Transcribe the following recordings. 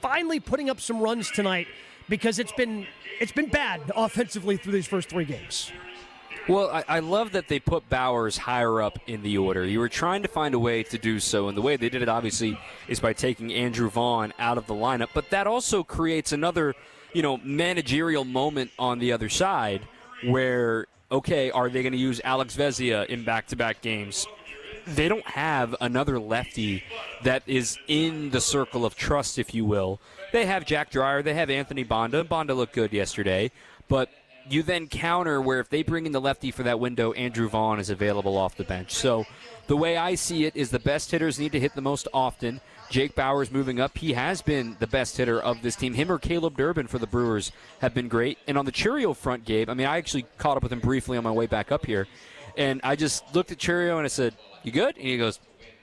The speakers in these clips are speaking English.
finally putting up some runs tonight because it's been bad offensively through these first 3 games. Well, I love that they put Bowers higher up in the order. You were trying to find a way to do so, and the way they did it, obviously, is by taking Andrew Vaughn out of the lineup. But that also creates another, managerial moment on the other side where, okay, are they going to use Alex Vezia in back-to-back games? They don't have another lefty that is in the circle of trust, if you will. They have Jack Dreyer. They have Anthony Bonda. Bonda looked good yesterday, but you then counter where if they bring in the lefty for that window, Andrew Vaughn is available off the bench. So the way I see it is the best hitters need to hit the most often. Jake Bauers moving up. He has been the best hitter of this team. Him or Caleb Durbin for the Brewers have been great. And on the Churio front, Gabe, I actually caught up with him briefly on my way back up here. And I just looked at Churio and I said, "You good?" And he goes,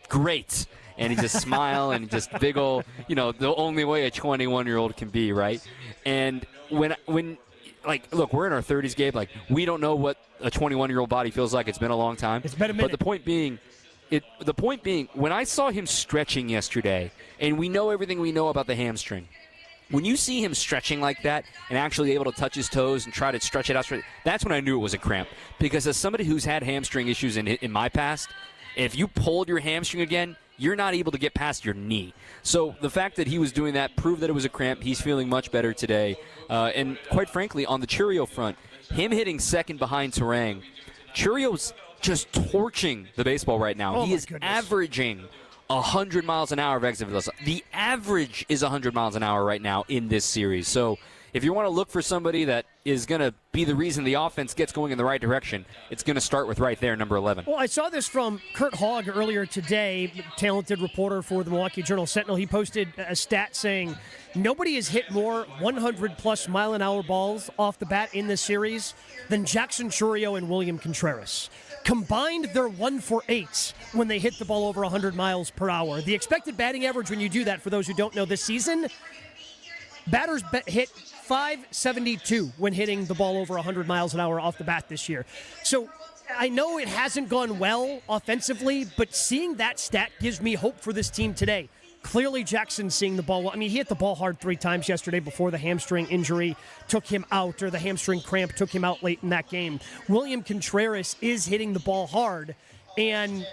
"Great." And he just smiled and just big ol', the only way a 21-year-old can be, right? And when look, we're in our 30s, Gabe. We don't know what a 21-year-old body feels like. It's been a long time. It's been a minute. But the point being, when I saw him stretching yesterday, and we know everything we know about the hamstring, when you see him stretching like that and actually able to touch his toes and try to stretch it out, that's when I knew it was a cramp. Because as somebody who's had hamstring issues in my past, if you pulled your hamstring again, you're not able to get past your knee. So the fact that he was doing that proved that it was a cramp. He's feeling much better today. And quite frankly, on the Churio front, him hitting second behind Terang, Churio's just torching the baseball right now. Oh, he is goodness. averaging 100 miles an hour of exit velocity. The average is 100 miles an hour right now in this series. So if you want to look for somebody that is going to be the reason the offense gets going in the right direction, it's going to start with right there, number 11. Well, I saw this from Kurt Hogg earlier today, talented reporter for the Milwaukee Journal-Sentinel. He posted a stat saying nobody has hit more 100-plus mile-an-hour balls off the bat in this series than Jackson Churio and William Contreras. Combined, they're 1 for 8 when they hit the ball over 100 miles per hour. The expected batting average when you do that, for those who don't know this season, batters hit .572 when hitting the ball over 100 miles an hour off the bat this year. So I know it hasn't gone well offensively, but seeing that stat gives me hope for this team today. Clearly, Jackson's seeing the ball well. He hit the ball hard 3 times yesterday before the hamstring injury took him out, or the hamstring cramp took him out late in that game. William Contreras is hitting the ball hard, and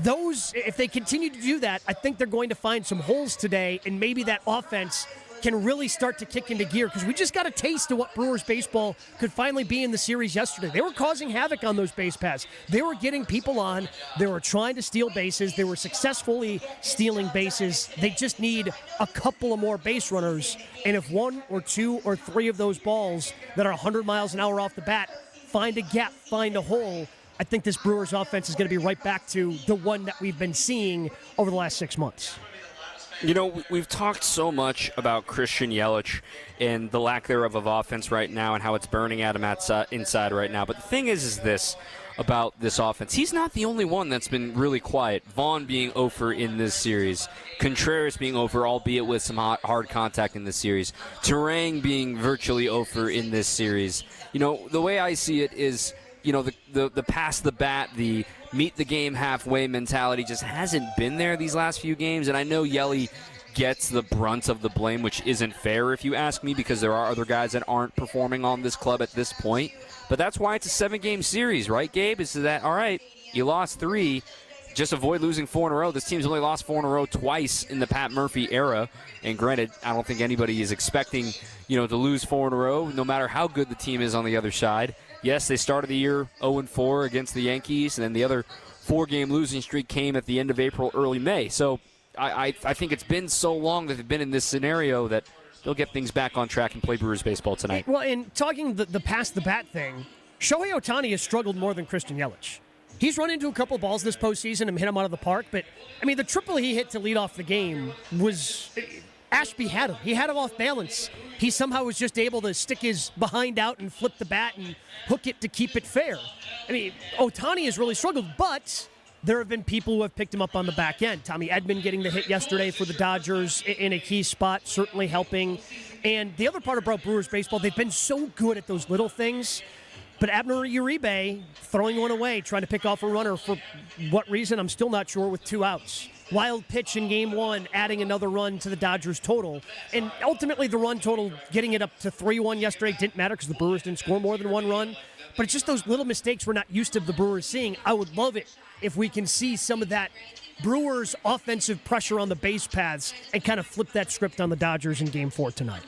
those, if they continue to do that, I think they're going to find some holes today, and maybe that offense can really start to kick into gear, because we just got a taste of what Brewers baseball could finally be in the series yesterday. They were causing havoc on those base paths. They were getting people on. They were trying to steal bases. They were successfully stealing bases. They just need a couple of more base runners, and if 1 or 2 or 3 of those balls that are 100 miles an hour off the bat find a gap, find a hole, I think this Brewers offense is going to be right back to the one that we've been seeing over the last 6 months. We've talked so much about Christian Yelich and the lack thereof of offense right now and how it's burning at him inside right now. But the thing is this about this offense. He's not the only one that's been really quiet. Vaughn being over in this series. Contreras being over, albeit with some hard contact in this series. Terang being virtually over in this series. The way I see it is, the pass the bat, the meet the game halfway mentality just hasn't been there these last few games. And I know Yelly gets the brunt of the blame, which isn't fair if you ask me, because there are other guys that aren't performing on this club at this point. But that's why it's a 7-game series, right, Gabe? Is that, all right, you lost 3, just avoid losing 4 in a row. This team's only lost 4 in a row twice in the Pat Murphy era. And granted, I don't think anybody is expecting, to lose 4 in a row, no matter how good the team is on the other side. Yes, they started the year 0-4 against the Yankees, and then the other 4-game losing streak came at the end of April, early May. So I think it's been so long that they've been in this scenario that they'll get things back on track and play Brewers baseball tonight. Well, in talking the pass-the-bat thing, Shohei Ohtani has struggled more than Christian Yelich. He's run into a couple balls this postseason and hit them out of the park, but, the triple he hit to lead off the game was... Ashby had him. He had him off balance. He somehow was just able to stick his behind out and flip the bat and hook it to keep it fair. Ohtani has really struggled, but there have been people who have picked him up on the back end. Tommy Edman getting the hit yesterday for the Dodgers in a key spot, certainly helping. And the other part about Brewers baseball, they've been so good at those little things. But Abner Uribe throwing one away, trying to pick off a runner for what reason, I'm still not sure, with 2 outs. wild pitch in Game 1, adding another run to the Dodgers total. And ultimately, the run total, getting it up to 3-1 yesterday, didn't matter because the Brewers didn't score more than one run. But it's just those little mistakes we're not used to the Brewers seeing. I would love it if we can see some of that Brewers offensive pressure on the base paths and kind of flip that script on the Dodgers in Game 4 tonight.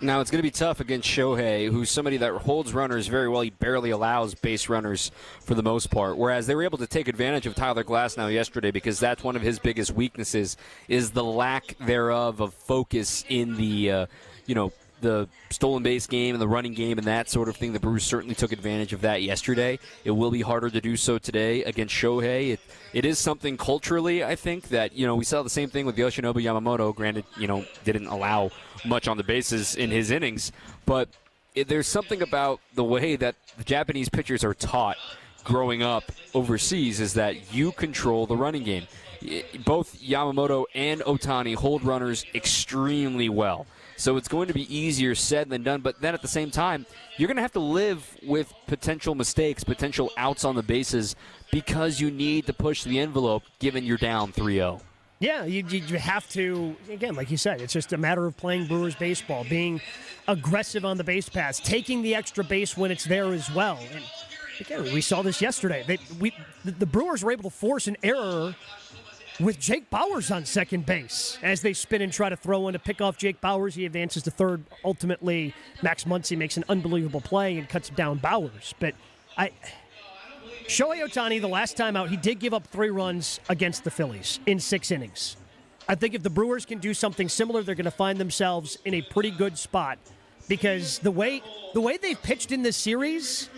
Now, it's going to be tough against Shohei, who's somebody that holds runners very well. He barely allows base runners for the most part, whereas they were able to take advantage of Tyler Glasnow yesterday because that's one of his biggest weaknesses is the lack thereof of focus in the, the stolen base game and the running game and that sort of thing. The Brewers certainly took advantage of that yesterday. It will be harder to do so today against Shohei. It is something culturally, I think, that, we saw the same thing with Yoshinobu Yamamoto. Granted, didn't allow much on the bases in his innings, but there's something about the way that the Japanese pitchers are taught growing up overseas is that you control the running game. Both Yamamoto and Ohtani hold runners extremely well. So it's going to be easier said than done. But then at the same time, you're going to have to live with potential mistakes, potential outs on the bases, because you need to push the envelope given you're down 3-0. Yeah, you have to, again, like you said, it's just a matter of playing Brewers baseball, being aggressive on the base paths, taking the extra base when it's there as well. And again, we saw this yesterday. The Brewers were able to force an error with Jake Bauers on second base as they spin and try to throw one to pick off Jake Bauers. He advances to third. Ultimately, Max Muncy makes an unbelievable play and cuts down Bauers. But Shohei Ohtani, the last time out, he did give up 3 runs against the Phillies in 6 innings. I think if the Brewers can do something similar, they're going to find themselves in a pretty good spot because the way they've pitched in this series,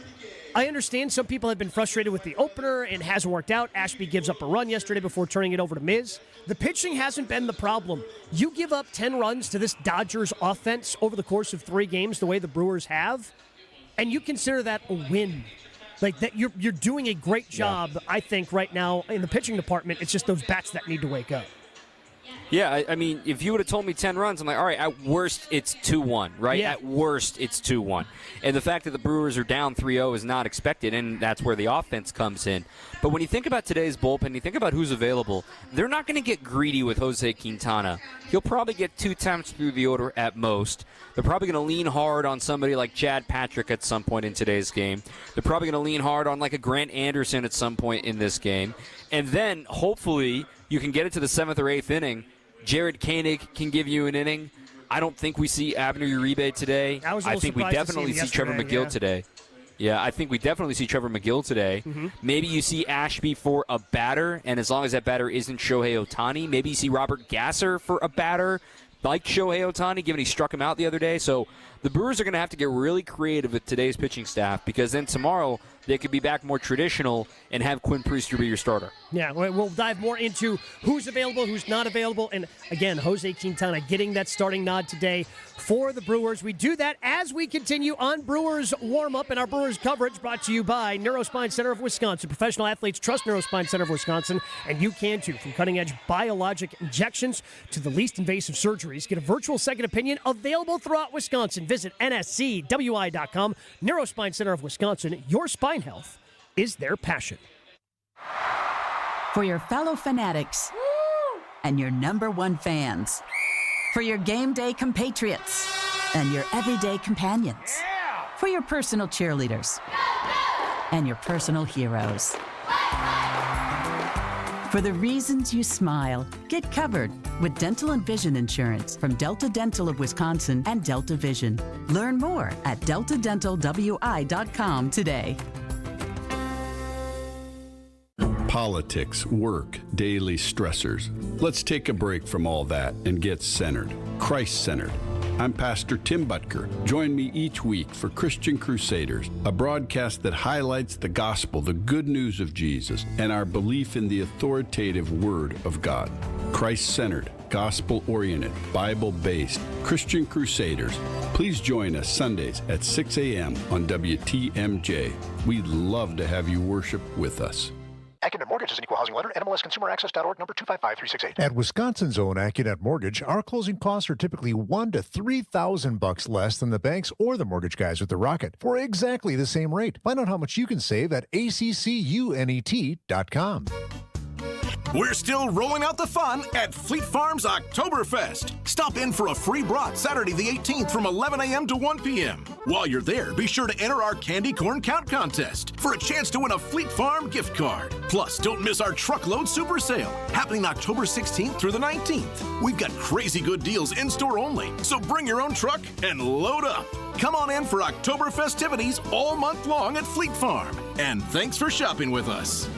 I understand some people have been frustrated with the opener and hasn't worked out. Ashby gives up a run yesterday before turning it over to Miz. The pitching hasn't been the problem. You give up 10 runs to this Dodgers offense over the course of 3 games the way the Brewers have, and you consider that a win. Like that, you're doing a great job, I think, right now in the pitching department. It's just those bats that need to wake up. Yeah, I mean, if you would have told me 10 runs, I'm like, all right, at worst, it's 2-1, right? Yeah. At worst, it's 2-1. And the fact that the Brewers are down 3-0 is not expected, and that's where the offense comes in. But when you think about today's bullpen, you think about who's available, they're not going to get greedy with Jose Quintana. He'll probably get 2 times through the order at most. They're probably going to lean hard on somebody like Chad Patrick at some point in today's game. They're probably going to lean hard on like a Grant Anderson at some point in this game. And then, hopefully, you can get it to the 7th or 8th inning. Jared Koenig can give you an inning. I don't think we see Abner Uribe today. I think we definitely see Trevor McGill today. Yeah, I think we definitely see Trevor McGill today. Mm-hmm. Maybe you see Ashby for a batter, and as long as that batter isn't Shohei Ohtani, maybe you see Robert Gasser for a batter like Shohei Ohtani, given he struck him out the other day. So the Brewers are going to have to get really creative with today's pitching staff because then tomorrow they could be back more traditional and have Quinn Priester be your starter. Yeah, we'll dive more into who's available, who's not available. And again, Jose Quintana getting that starting nod today for the Brewers. We do that as we continue on Brewers warm-up and our Brewers coverage brought to you by Neurospine Center of Wisconsin. Professional athletes trust Neurospine Center of Wisconsin, and you can too. From cutting-edge biologic injections to the least invasive surgeries, get a virtual second opinion available throughout Wisconsin. Visit nscwi.com. Neurospine Center of Wisconsin, your spine health is their passion. For your fellow fanatics and your number 1 fans. For your game day compatriots and your everyday companions. For your personal cheerleaders and your personal heroes. For the reasons you smile, get covered with dental and vision insurance from Delta Dental of Wisconsin and Delta Vision. Learn more at deltadentalwi.com today. Politics, work, daily stressors. Let's take a break from all that and get centered, Christ-centered. I'm Pastor Tim Butker. Join me each week for Christian Crusaders, a broadcast that highlights the gospel, the good news of Jesus, and our belief in the authoritative Word of God. Christ-centered, gospel-oriented, Bible-based Christian Crusaders. Please join us Sundays at 6 a.m. on WTMJ. We'd love to have you worship with us. Accunet Mortgage is an equal housing lender. NMLSConsumerAccess.org, number 255368. At Wisconsin's own Accunet Mortgage, our closing costs are typically $1,000 to $3,000 less than the banks or the mortgage guys with the Rocket for exactly the same rate. Find out how much you can save at ACCUNET.com. We're still rolling out the fun at Fleet Farm's Oktoberfest. Stop in for a free brat Saturday the 18th from 11 a.m. to 1 p.m. While you're there, be sure to enter our candy corn count contest for a chance to win a Fleet Farm gift card. Plus, don't miss our truckload super sale happening October 16th through the 19th. We've got crazy good deals in store only, so bring your own truck and load up. Come on in for October festivities all month long at Fleet Farm. And thanks for shopping with us.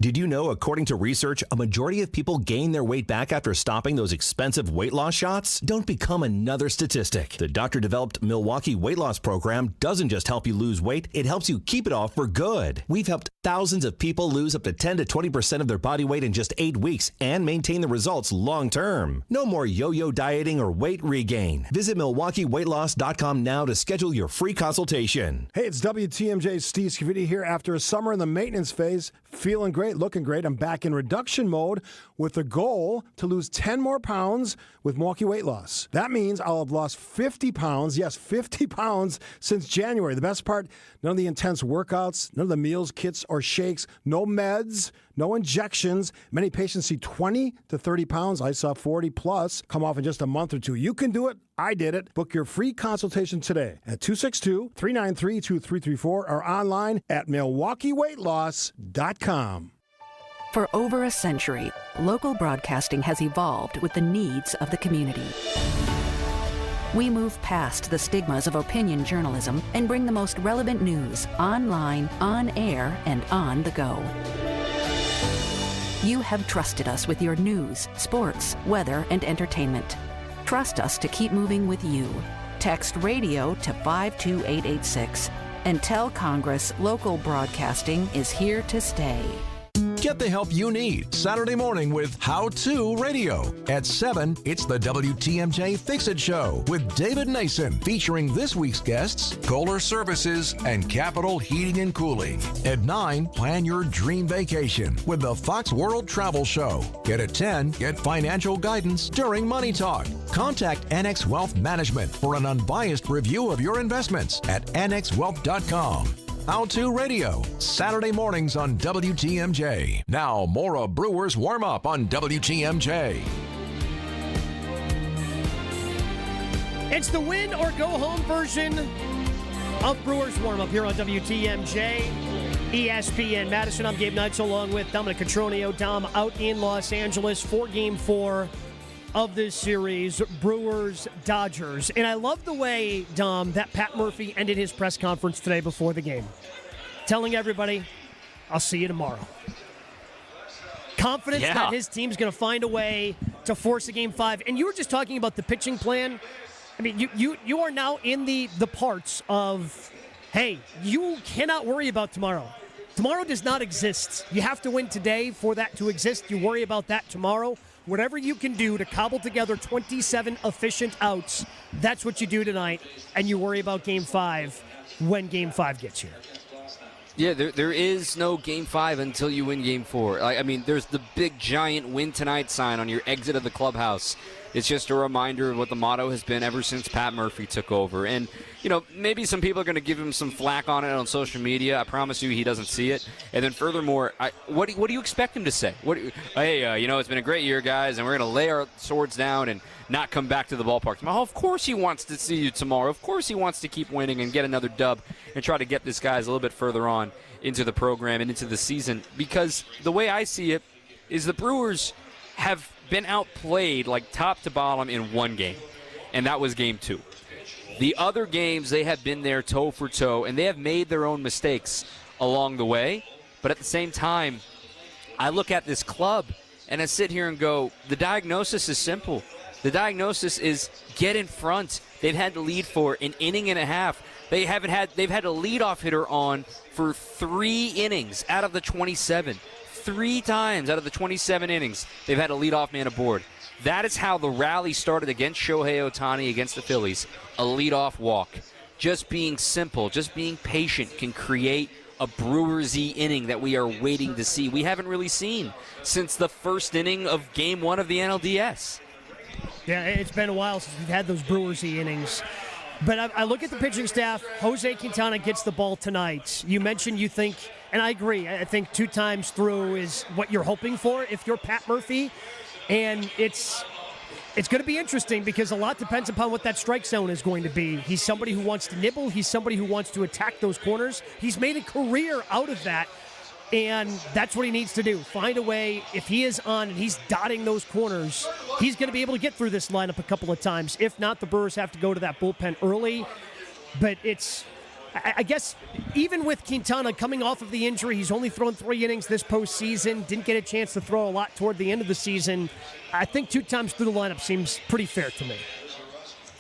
Did you know, according to research, a majority of people gain their weight back after stopping those expensive weight loss shots? Don't become another statistic. The doctor-developed Milwaukee weight loss program doesn't just help you lose weight, it helps you keep it off for good. We've helped thousands of people lose up to 10 to 20% of their body weight in just 8 weeks and maintain the results long-term. No more yo-yo dieting or weight regain. Visit MilwaukeeWeightLoss.com now to schedule your free consultation. Hey, it's WTMJ's Steve Scavidi here. After a summer in the maintenance phase, feeling great, looking great. I'm back in reduction mode with the goal to lose 10 more pounds with Milwaukee Weight Loss. That means I'll have lost 50 pounds, yes, 50 pounds since January. The best part, none of the intense workouts, none of the meals, kits, or shakes, no meds, no injections. Many patients see 20 to 30 pounds. I saw 40 plus come off in just a month or two. You can do it. I did it. Book your free consultation today at 262-393-2334 or online at MilwaukeeWeightLoss.com. For over a century, local broadcasting has evolved with the needs of the community. We move past the stigmas of opinion journalism and bring the most relevant news online, on air, and on the go. You have trusted us with your news, sports, weather, and entertainment. Trust us to keep moving with you. Text radio to 52886 and tell Congress local broadcasting is here to stay. Get the help you need Saturday morning with How To Radio. At 7, it's the WTMJ Fix-It Show with David Nason, featuring this week's guests, Kohler Services and Capital Heating and Cooling. At 9, plan your dream vacation with the Fox World Travel Show. At 10, get financial guidance during Money Talk. Contact Annex Wealth Management for an unbiased review of your investments at annexwealth.com. How To Radio, Saturday mornings on WTMJ. Now, more of Brewers Warm-Up on WTMJ. It's the win or go home version of Brewers Warm-Up here on WTMJ. ESPN Madison. I'm Gabe Neitzel along with Dominic Cotroneo. Dom out in Los Angeles for Game 4 of this series, Brewers-Dodgers. And I love the way, Dom, that Pat Murphy ended his press conference today before the game, telling everybody, I'll see you tomorrow. Confidence that his team's going to find a way to force a Game 5. And you were just talking about the pitching plan. I mean, you are now in the parts of, hey, you cannot worry about tomorrow. Tomorrow does not exist. You have to win today for that to exist. You worry about that tomorrow. Whatever you can do to cobble together 27 efficient outs, that's what you do tonight, and you worry about Game 5 when Game 5 gets here. Yeah, there is no Game 5 until you win Game 4. I mean, there's the big, giant win tonight sign on your exit of the clubhouse. It's just a reminder of what the motto has been ever since Pat Murphy took over. And, you know, maybe some people are going to give him some flack on it on social media. I promise you he doesn't see it. And then furthermore, what do you expect him to say? Hey, it's been a great year, guys, and we're going to lay our swords down and not come back to the ballpark tomorrow. Of course he wants to see you tomorrow. Of course he wants to keep winning and get another dub and try to get this guys a little bit further on into the program and into the season. Because the way I see it is the Brewers have been outplayed like top to bottom in one game, and that was Game 2. The other games, they have been there toe for toe, and they have made their own mistakes along the way. But at the same time, I look at this club and I sit here and go, the diagnosis is simple. The diagnosis is get in front. They've had to lead for an inning and a half. They've had a leadoff hitter on for 3 innings out of the 27. 3 times out of the 27 innings, they've had a leadoff man aboard. That is how the rally started against Shohei Ohtani against the Phillies. A leadoff walk. Just being simple, just being patient can create a Brewers-y inning that we are waiting to see. We haven't really seen since the first inning of Game 1 of the NLDS. Yeah, it's been a while since we've had those Brewers-y innings. But I look at the pitching staff. Jose Quintana gets the ball tonight. You mentioned you think And I agree. I think 2 times through is what you're hoping for if you're Pat Murphy. And it's going to be interesting because a lot depends upon what that strike zone is going to be. He's somebody who wants to nibble. He's somebody who wants to attack those corners. He's made a career out of that, and that's what he needs to do. Find a way. If he is on and he's dotting those corners, he's going to be able to get through this lineup a couple of times. If not, the Brewers have to go to that bullpen early. But I guess even with Quintana coming off of the injury, he's only thrown 3 innings this postseason, didn't get a chance to throw a lot toward the end of the season. I think 2 times through the lineup seems pretty fair to me.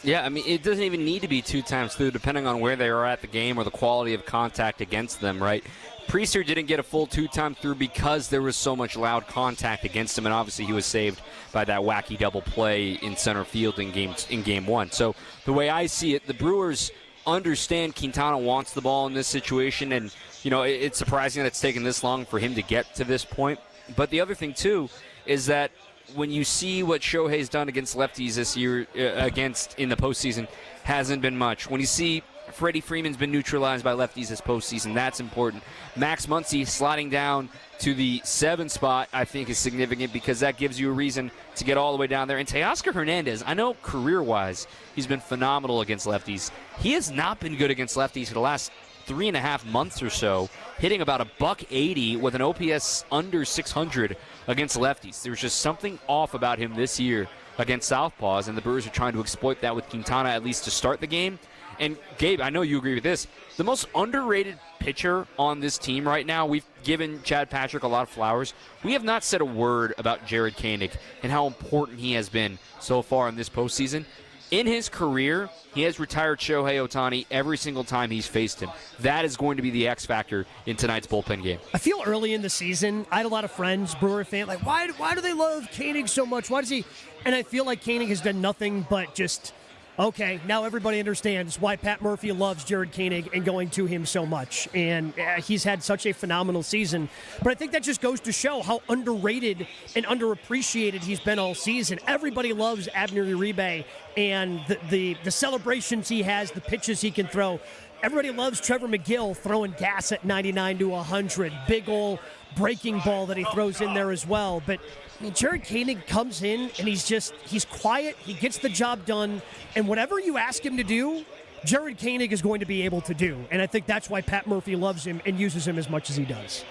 Yeah, I mean, it doesn't even need to be 2 times through, depending on where they are at the game or the quality of contact against them, right? Priester didn't get a full 2 times through because there was so much loud contact against him, and obviously he was saved by that wacky double play in center field in game 1. So the way I see it, the Brewers understand Quintana wants the ball in this situation, and it's surprising that it's taken this long for him to get to this point. But the other thing too is that when you see what Shohei's done against lefties this year, in the postseason, hasn't been much. When you see Freddie Freeman's been neutralized by lefties this postseason, that's important. Max Muncy sliding down to the 7 spot, I think, is significant because that gives you a reason to get all the way down there. And Teoscar Hernandez, I know career-wise he's been phenomenal against lefties. He has not been good against lefties for the last 3.5 months or so, hitting about $180 with an OPS under 600 against lefties. There's just something off about him this year against southpaws, and the Brewers are trying to exploit that with Quintana at least to start the game. And Gabe, I know you agree with this. The most underrated pitcher on this team right now, we've given Chad Patrick a lot of flowers. We have not said a word about Jared Koenig and how important he has been so far in this postseason. In his career, he has retired Shohei Ohtani every single time he's faced him. That is going to be the X factor in tonight's bullpen game. I feel early in the season, I had a lot of friends, Brewer fans, like, why do they love Koenig so much? Why does he? And I feel like Koenig has done nothing but just, okay, now everybody understands why Pat Murphy loves Jared Koenig and going to him so much. And he's had such a phenomenal season. But I think that just goes to show how underrated and underappreciated he's been all season. Everybody loves Abner Uribe and the celebrations he has, the pitches he can throw. Everybody loves Trevor McGill throwing gas at 99 to 100. Big ol' breaking ball that he throws in there as well. But I mean, Jared Koenig comes in and he's quiet, he gets the job done, and whatever you ask him to do, Jared Koenig is going to be able to do. And I think that's why Pat Murphy loves him and uses him as much as he does.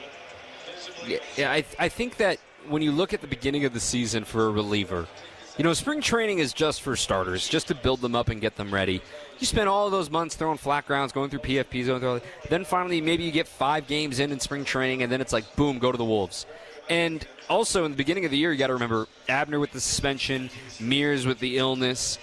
Yeah, I think that when you look at the beginning of the season for a reliever, spring training is just for starters, just to build them up and get them ready. You spend all of those months throwing flat grounds, going through PFPs, then finally maybe you get 5 games in spring training, and then it's like, boom, go to the Wolves. And also, in the beginning of the year, you got to remember Abner with the suspension, Mears with the illness.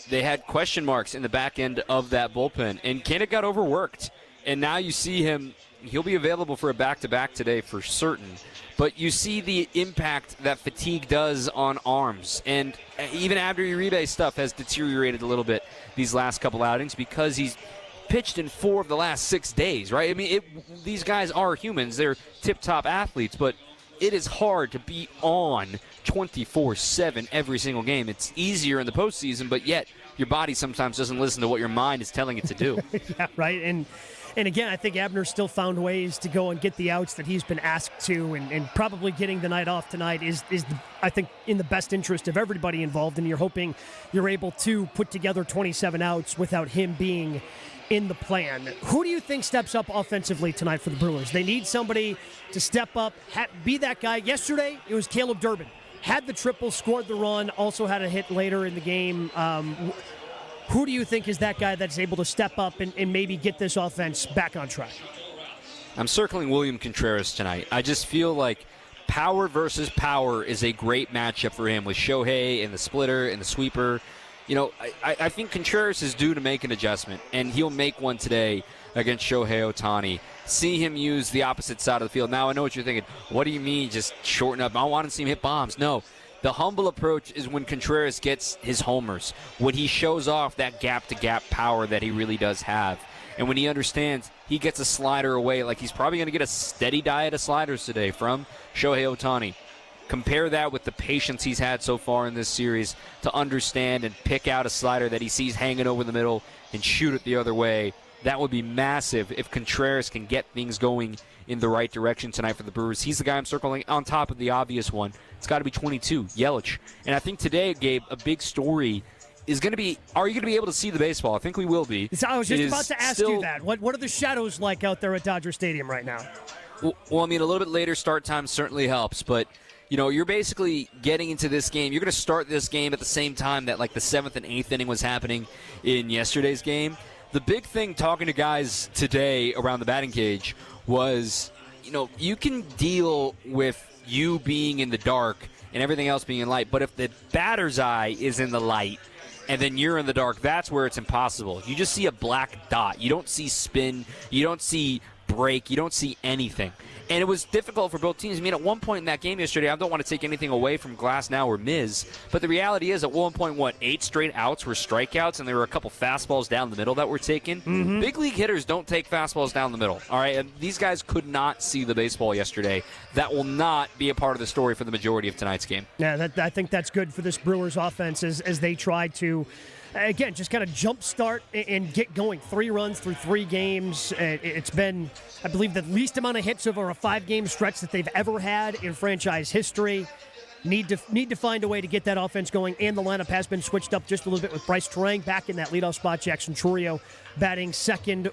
They had question marks in the back end of that bullpen, and Koenig got overworked. And now you see him, he'll be available for a back-to-back today for certain. But you see the impact that fatigue does on arms. And even Abner Uribe stuff has deteriorated a little bit these last couple outings because he's pitched in 4 of the last 6 days, right? I mean, these guys are humans. They're tip-top athletes, but it is hard to be on 24/7 every single game. It's easier in the postseason, but yet your body sometimes doesn't listen to what your mind is telling it to do. Yeah, right. And again, I think Abner still found ways to go and get the outs that he's been asked to, and probably getting the night off tonight is I think, in the best interest of everybody involved, and you're hoping you're able to put together 27 outs without him being in the plan. Who do you think steps up offensively tonight for the Brewers? They need somebody to step up, be that guy. Yesterday, it was Caleb Durbin. Had the triple, scored the run, also had a hit later in the game. Who do you think is that guy that's able to step up and maybe get this offense back on track? I'm circling William Contreras tonight. I just feel like power versus power is a great matchup for him with Shohei and the splitter and the sweeper. I think Contreras is due to make an adjustment, and he'll make one today against Shohei Ohtani. See him use the opposite side of the field. Now, I know what you're thinking. What do you mean just shorten up? I want to see him hit bombs. No. The humble approach is when Contreras gets his homers, when he shows off that gap-to-gap power that he really does have. And when he understands he gets a slider away, like he's probably going to get a steady diet of sliders today from Shohei Ohtani. Compare that with the patience he's had so far in this series to understand and pick out a slider that he sees hanging over the middle and shoot it the other way. that would be massive if Contreras can get things going in the right direction tonight for the Brewers. He's the guy I'm circling on top of the obvious one. It's got to be 22, Yelich. And I think today, Gabe, a big story is going to be, are you going to be able to see the baseball? I think we will be. I was just about to ask you that. What are the shadows like out there at Dodger Stadium right now? Well, I mean, a little bit later start time certainly helps, but you're basically getting into this game. You're going to start this game at the same time that like the 7th and 8th inning was happening in yesterday's game. The big thing talking to guys today around the batting cage was, you can deal with you being in the dark and everything else being in light, but if the batter's eye is in the light and then you're in the dark, that's where it's impossible. You just see a black dot. You don't see spin. You don't see break. You don't see anything. And it was difficult for both teams. I mean, at one point in that game yesterday, I don't want to take anything away from Glasnow or Miz, but the reality is at one point, 8 straight outs were strikeouts, and there were a couple fastballs down the middle that were taken. Mm-hmm. Big league hitters don't take fastballs down the middle, all right? And these guys could not see the baseball yesterday. That will not be a part of the story for the majority of tonight's game. Yeah, I think that's good for this Brewers offense as they try to, again, just kind of jumpstart and get going. 3 runs through 3 games. It's been, I believe, the least amount of hits over a 5-game stretch that they've ever had in franchise history. Need to find a way to get that offense going, and the lineup has been switched up just a little bit with Bryce Terang back in that leadoff spot, Jackson Chourio batting second,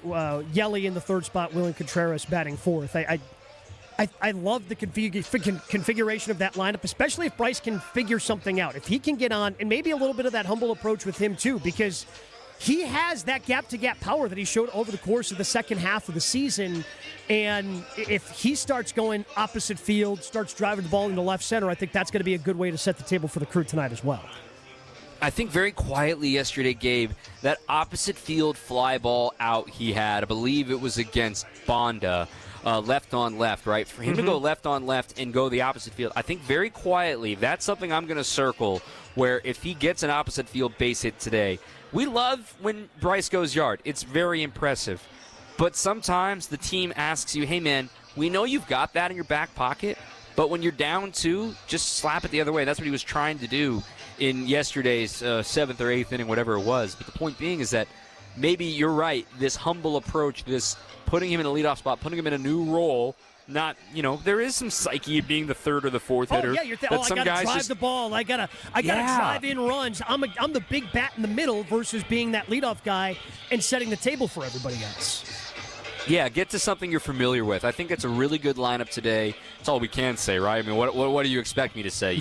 Yelly in the third spot, William Contreras batting fourth. I love the configuration of that lineup, especially if Bryce can figure something out. If he can get on, and maybe a little bit of that humble approach with him too, because he has that gap-to-gap power that he showed over the course of the second half of the season. And if he starts going opposite field, starts driving the ball into left center, I think that's going to be a good way to set the table for the Crew tonight as well. I think very quietly yesterday, Gabe, that opposite field fly ball out he had, I believe it was against Bonda, left on left, right? For him to go left on left and go the opposite field, I think very quietly, that's something I'm going to circle, where if he gets an opposite field base hit today, we love when Bryce goes yard. It's very impressive. But sometimes the team asks you, hey, man, we know you've got that in your back pocket, but when you're down 2, just slap it the other way. That's what he was trying to do in yesterday's 7th or 8th inning, whatever it was. But the point being is that maybe you're right, this humble approach, this putting him in a leadoff spot, putting him in a new role, not, there is some psyche of being the third or the fourth hitter. Oh, yeah, you're I got to drive the ball. I got to drive in runs. I'm the big bat in the middle versus being that leadoff guy and setting the table for everybody else. Yeah, get to something you're familiar with. I think it's a really good lineup today. That's all we can say, right? I mean, what do you expect me to say,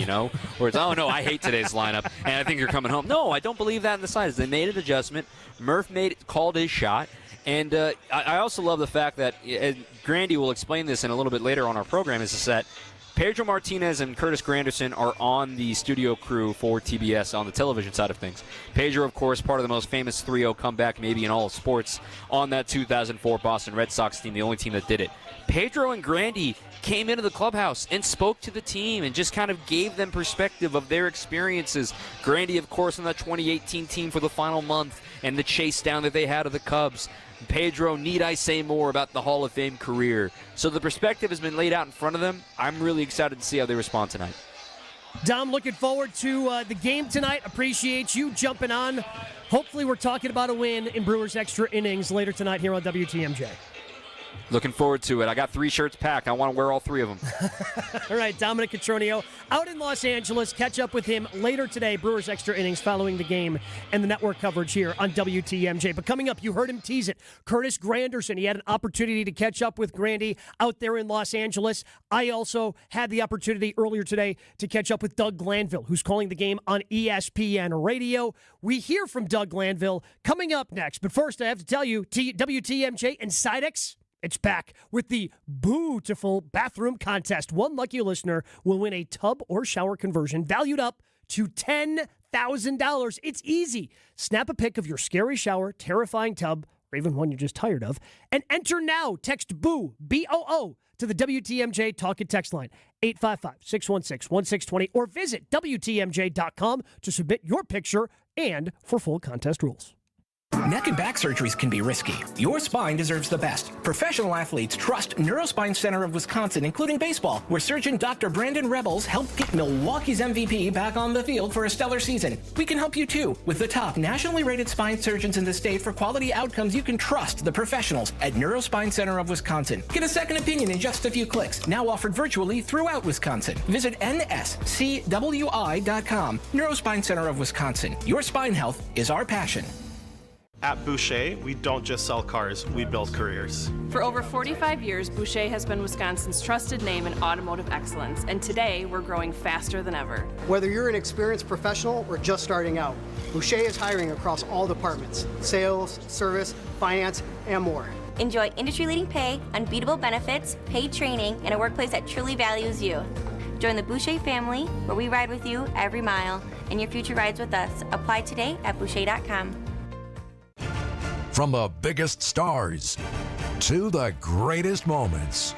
Or it's, oh, no, I hate today's lineup, and I think you're coming home. No, I don't believe that in the slightest. They made an adjustment. Murph called his shot. And I also love the fact that, Grandy will explain this in a little bit later on our program, is that Pedro Martinez and Curtis Granderson are on the studio crew for TBS on the television side of things. Pedro, of course, part of the most famous 3-0 comeback maybe in all of sports on that 2004 Boston Red Sox team, the only team that did it. Pedro and Grandy came into the clubhouse and spoke to the team and just kind of gave them perspective of their experiences. Grandy, of course, on that 2018 team for the final month and the chase down that they had of the Cubs. Pedro, need I say more about the Hall of Fame career? So the perspective has been laid out in front of them. I'm really excited to see how they respond tonight. Dom, looking forward to the game tonight. Appreciate you jumping on. Hopefully we're talking about a win in Brewers Extra Innings later tonight here on WTMJ. Looking forward to it. I got 3 shirts packed. I want to wear all 3 of them. All right, Dominic Cotroneo out in Los Angeles. Catch up with him later today. Brewers Extra Innings following the game and the network coverage here on WTMJ. But coming up, you heard him tease it. Curtis Granderson. He had an opportunity to catch up with Grandy out there in Los Angeles. I also had the opportunity earlier today to catch up with Doug Glanville, who's calling the game on ESPN Radio. We hear from Doug Glanville coming up next. But first, I have to tell you, WTMJ and Sidex, it's back with the Beautiful Bathroom Contest. One lucky listener will win a tub or shower conversion valued up to $10,000. It's easy. Snap a pic of your scary shower, terrifying tub, or even one you're just tired of, and enter now. Text BOO, B-O-O, to the WTMJ Talk and Text line, 855-616-1620, or visit WTMJ.com to submit your picture and for full contest rules. Neck and back surgeries can be risky. Your spine deserves the best. Professional athletes trust Neurospine Center of Wisconsin, including baseball, where surgeon Dr. Brandon Rebels helped get Milwaukee's MVP back on the field for a stellar season. We can help you too, with the top nationally rated spine surgeons in the state for quality outcomes. You can trust the professionals at Neurospine Center of Wisconsin. Get a second opinion in just a few clicks. Now offered virtually throughout Wisconsin. Visit nscwi.com. Neurospine Center of Wisconsin. Your spine health is our passion. At Boucher, we don't just sell cars, we build careers. For over 45 years, Boucher has been Wisconsin's trusted name in automotive excellence, and today we're growing faster than ever. Whether you're an experienced professional or just starting out, Boucher is hiring across all departments: sales, service, finance, and more. Enjoy industry-leading pay, unbeatable benefits, paid training, and a workplace that truly values you. Join the Boucher family, where we ride with you every mile, and your future rides with us. Apply today at Boucher.com. From the biggest stars to the greatest moments,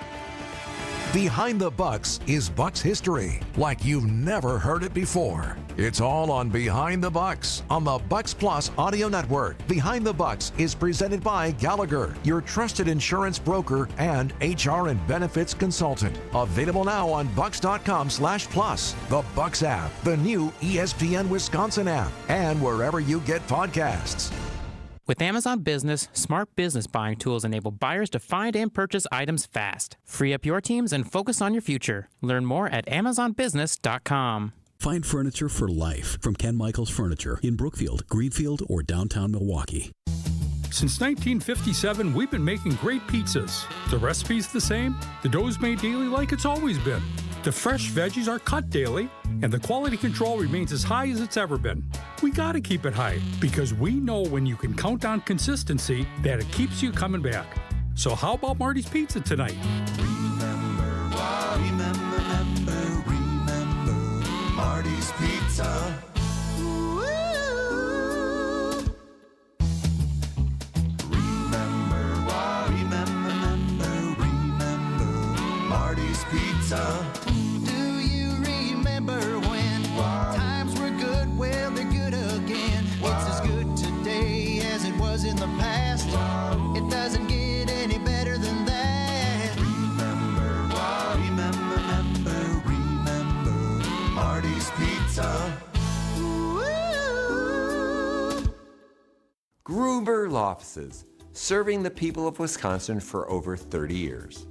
Behind the Bucks is Bucks history like you've never heard it before. It's all on Behind the Bucks on the Bucks Plus audio network. Behind the Bucks is presented by Gallagher, your trusted insurance broker and HR and benefits consultant. Available now on bucks.com/plus, the Bucks app, the new ESPN Wisconsin app, and wherever you get podcasts. With Amazon Business, smart business buying tools enable buyers to find and purchase items fast. Free up your teams and focus on your future. Learn more at amazonbusiness.com. Find furniture for life from Ken Michaels Furniture in Brookfield, Greenfield, or downtown Milwaukee. Since 1957, we've been making great pizzas. The recipe's the same, the dough's made daily like it's always been. The fresh veggies are cut daily, and the quality control remains as high as it's ever been. We gotta keep it high, because we know when you can count on consistency, that it keeps you coming back. So how about Marty's Pizza tonight? Remember, Marty's Pizza. Marty's Pizza. Do you remember when times were good? Well, they're good again. It's as good today as it was in the past. It doesn't get any better than that. Remember, Marty's Pizza. Gruber Law Offices, serving the people of Wisconsin for over 30 years.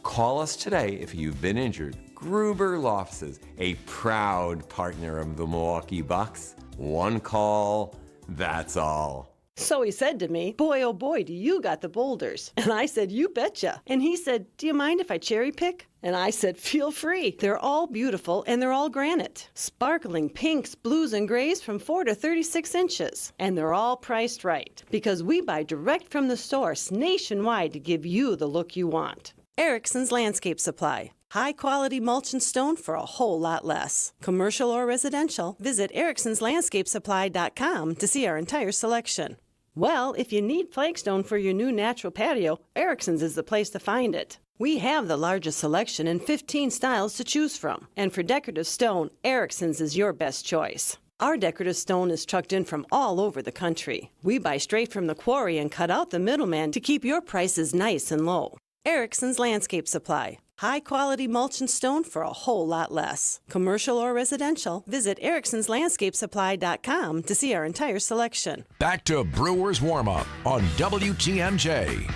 Call us today if you've been injured. Gruber Law Offices, a proud partner of the Milwaukee Bucks. One call, that's all. So he said to me, "Boy, oh boy, do you got the boulders." And I said, "You betcha." And he said, "Do you mind if I cherry pick?" And I said, "Feel free. They're all beautiful and they're all granite. Sparkling pinks, blues, and grays from 4 to 36 inches. And they're all priced right, because we buy direct from the source nationwide to give you the look you want." Erickson's Landscape Supply. High-quality mulch and stone for a whole lot less. Commercial or residential, visit ericksonslandscapesupply.com to see our entire selection. Well, if you need flagstone for your new natural patio, Erickson's is the place to find it. We have the largest selection and 15 styles to choose from. And for decorative stone, Erickson's is your best choice. Our decorative stone is trucked in from all over the country. We buy straight from the quarry and cut out the middleman to keep your prices nice and low. Erickson's Landscape Supply. High-quality mulch and stone for a whole lot less. Commercial or residential, visit ericksonslandscapesupply.com to see our entire selection. Back to Brewers Warm-Up on WTMJ.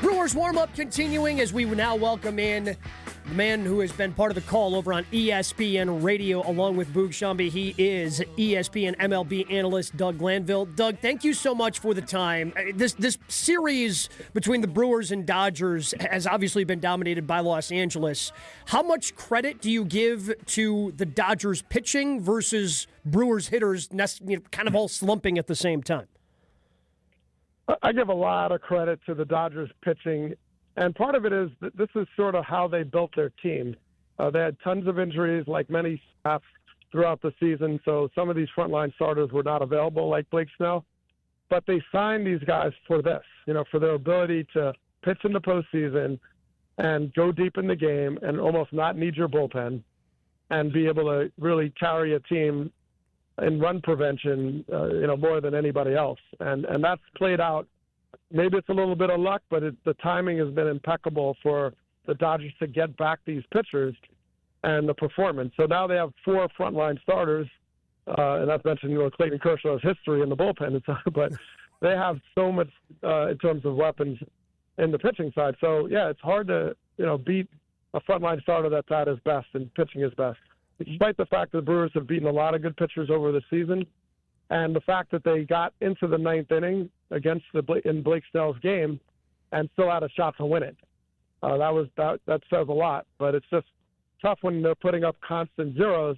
Brewers warm-up continuing as we now welcome in the man who has been part of the call over on ESPN Radio along with Boog Shambi. He is ESPN MLB analyst Doug Glanville. Doug, thank you so much for the time. This series between the Brewers and Dodgers has obviously been dominated by Los Angeles. How much credit do you give to the Dodgers pitching versus Brewers hitters kind of all slumping at the same time? I give a lot of credit to the Dodgers pitching, and part of it is that this is sort of how they built their team. They had tons of injuries, like many staff throughout the season, so some of these frontline starters were not available, like Blake Snell. But they signed these guys for this, for their ability to pitch in the postseason and go deep in the game and almost not need your bullpen and be able to really carry a team in run prevention, more than anybody else. And that's played out. Maybe it's a little bit of luck, but the timing has been impeccable for the Dodgers to get back these pitchers and the performance. So now they have 4 frontline starters, and I've mentioned Clayton Kershaw's history in the bullpen, but they have so much in terms of weapons in the pitching side. So, yeah, it's hard to beat a frontline starter that's at his best and pitching his best. Despite the fact that the Brewers have beaten a lot of good pitchers over the season, and the fact that they got into the 9th inning in Blake Snell's game and still had a shot to win it. That says a lot, but it's just tough when they're putting up constant zeros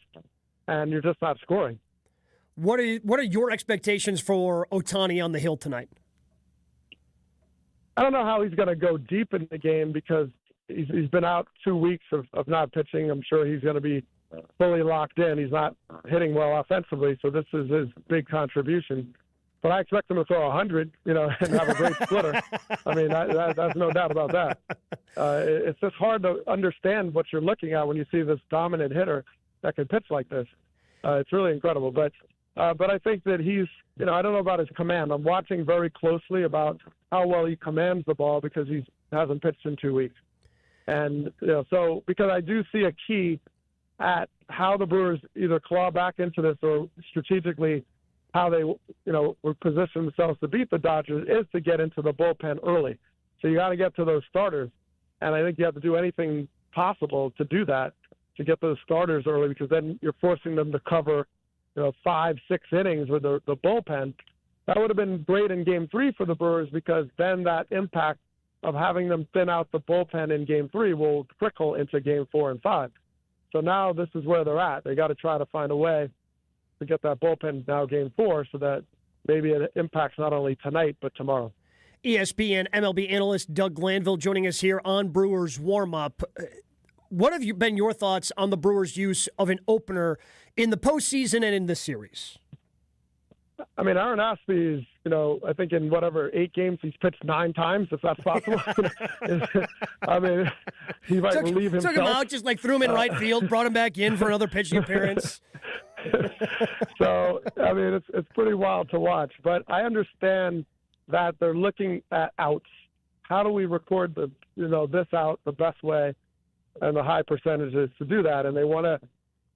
and you're just not scoring. What are your expectations for Ohtani on the hill tonight? I don't know how he's going to go deep in the game because he's been out 2 weeks of not pitching. I'm sure he's going to be fully locked in. He's not hitting well offensively, so this is his big contribution. But I expect him to throw 100, and have a great splitter. I mean, there's no doubt about that. It's just hard to understand what you're looking at when you see this dominant hitter that can pitch like this. It's really incredible. But I think that he's, I don't know about his command. I'm watching very closely about how well he commands the ball because he hasn't pitched in 2 weeks. And, so because I do see a key at how the Brewers either claw back into this or strategically how they, would position themselves to beat the Dodgers is to get into the bullpen early. So you got to get to those starters. And I think you have to do anything possible to do that, to get those starters early, because then you're forcing them to cover, 5-6 innings with the bullpen. That would have been great in Game 3 for the Brewers because then that impact of having them thin out the bullpen in Game 3 will trickle into Game 4 and 5. So now this is where they're at. They got to try to find a way to get that bullpen now Game 4 so that maybe it impacts not only tonight but tomorrow. ESPN MLB analyst Doug Glanville joining us here on Brewers Warm-Up. What have been your thoughts on the Brewers' use of an opener in the postseason and in this series? I mean, Aaron Aspie's, I think in 8 games he's pitched 9 times, if that's possible. I mean, he might relieve himself. Took him out, just threw him in right field, brought him back in for another pitching appearance. So, I mean, it's pretty wild to watch. But I understand that they're looking at outs. How do we record this out the best way and the high percentages to do that? And they want to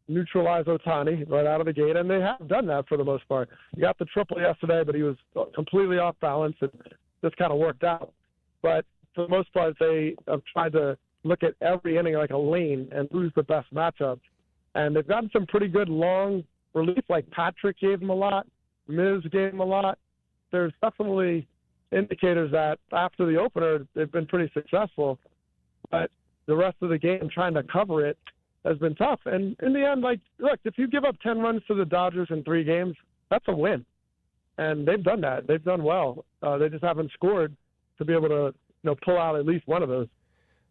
neutralize Ohtani right out of the gate, and they have done that for the most part. He got the triple yesterday, but he was completely off balance. It just kind of worked out. But for the most part, they have tried to look at every inning like a lane and who's the best matchup. And they've gotten some pretty good long relief, like Patrick gave them a lot, Miz gave them a lot. There's definitely indicators that after the opener, they've been pretty successful. But the rest of the game, trying to cover it, has been tough. And in the end, look, if you give up 10 runs to the Dodgers in 3 games, that's a win. And they've done that. They've done well. They just haven't scored to be able to, pull out at least one of those.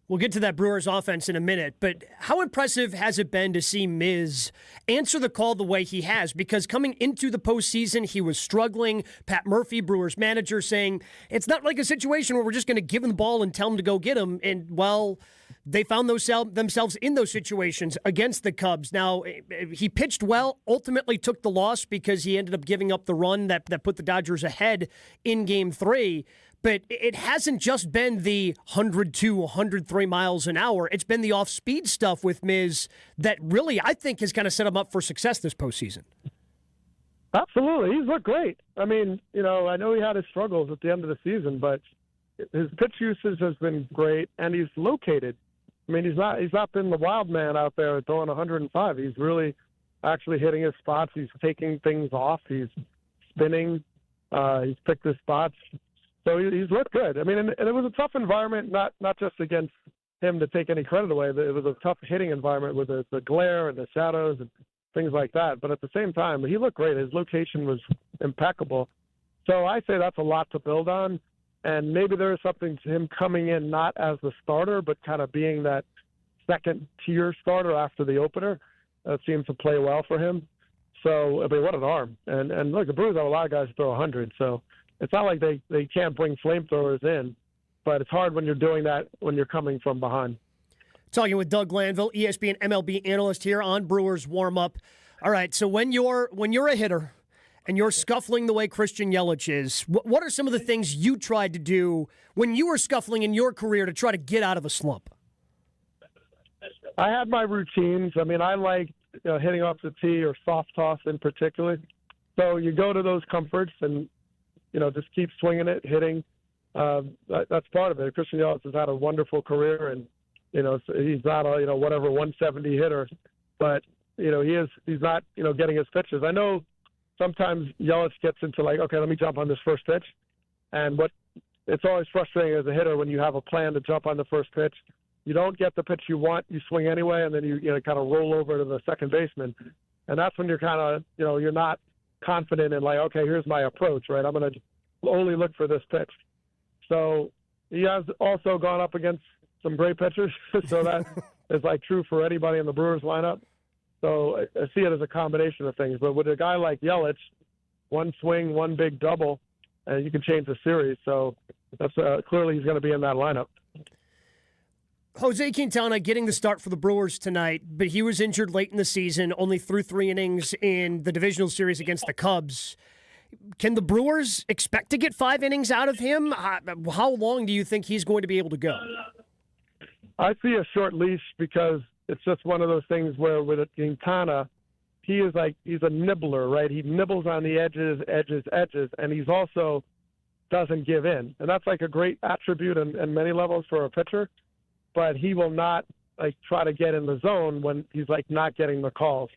We'll get to that Brewers offense in a minute, but how impressive has it been to see Miz answer the call the way he has? Because coming into the postseason, he was struggling. Pat Murphy, Brewers manager, saying, it's not like a situation where we're just going to give him the ball and tell him to go get him. And, well, they found themselves in those situations against the Cubs. Now, he pitched well, ultimately took the loss because he ended up giving up the run that put the Dodgers ahead in Game 3. But it hasn't just been the 102, 103 miles an hour. It's been the off-speed stuff with Miz that really, I think, has kind of set him up for success this postseason. Absolutely. He's looked great. I mean, I know he had his struggles at the end of the season, but his pitch usage has been great, and he's located. I mean, he's not been the wild man out there throwing 105. He's really actually hitting his spots. He's taking things off. He's spinning. He's picked his spots. So he's looked good. I mean, and it was a tough environment, not just against him to take any credit away. It was a tough hitting environment with the glare and the shadows and things like that. But at the same time, he looked great. His location was impeccable. So I say that's a lot to build on. And maybe there is something to him coming in not as the starter, but kind of being that second-tier starter after the opener. That seems to play well for him. So, I mean, what an arm. And look, the Brewers have a lot of guys who throw 100, so it's not like they can't bring flamethrowers in, but it's hard when you're doing that when you're coming from behind. Talking with Doug Glanville, ESPN MLB analyst here on Brewers Warm-Up. All right, so when you're a hitter and you're scuffling the way Christian Yelich is, what are some of the things you tried to do when you were scuffling in your career to try to get out of a slump? I had my routines. I mean, I like hitting off the tee or soft toss in particular. So you go to those comforts and, just keep swinging it, hitting. That's part of it. Christian Yelich has had a wonderful career, and, he's not a, whatever 170 hitter, but, he's not, getting his pitches. I know sometimes Yelich gets into like, okay, let me jump on this first pitch. And it's always frustrating as a hitter when you have a plan to jump on the first pitch. You don't get the pitch you want, you swing anyway, and then you kind of roll over to the second baseman. And that's when you're kind of, you're not confident in like, okay, here's my approach, right? I'm going to only look for this pitch. So he has also gone up against some great pitchers. So that is like true for anybody in the Brewers lineup. So I see it as a combination of things. But with a guy like Yelich, one swing, one big double, and you can change the series. So that's clearly he's going to be in that lineup. Jose Quintana getting the start for the Brewers tonight, but he was injured late in the season, only threw 3 innings in the divisional series against the Cubs. Can the Brewers expect to get 5 innings out of him? How long do you think he's going to be able to go? I see a short leash because it's just one of those things where with Quintana, he's a nibbler, right? He nibbles on the edges, and he's also doesn't give in. And that's like a great attribute in many levels for a pitcher. But he will not try to get in the zone when he's not getting the calls.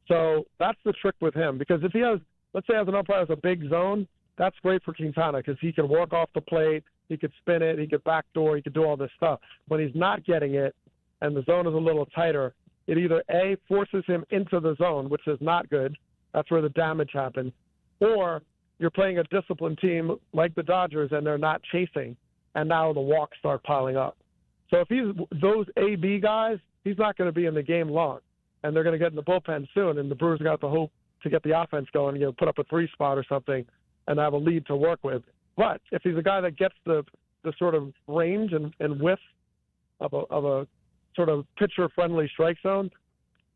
So that's the trick with him, because if he has, let's say as an umpire has a big zone, that's great for Quintana because he can work off the plate, he could spin it, he could backdoor, he could do all this stuff. When he's not getting it and the zone is a little tighter, it either A, forces him into the zone, which is not good. That's where the damage happens. Or you're playing a disciplined team like the Dodgers and they're not chasing, and now the walks start piling up. So if he's those A-B guys, he's not going to be in the game long, and they're going to get in the bullpen soon, and the Brewers got the hope to get the offense going, put up a 3-spot or something and have a lead to work with. But if he's a guy that gets the sort of range and width of a sort of pitcher-friendly strike zone,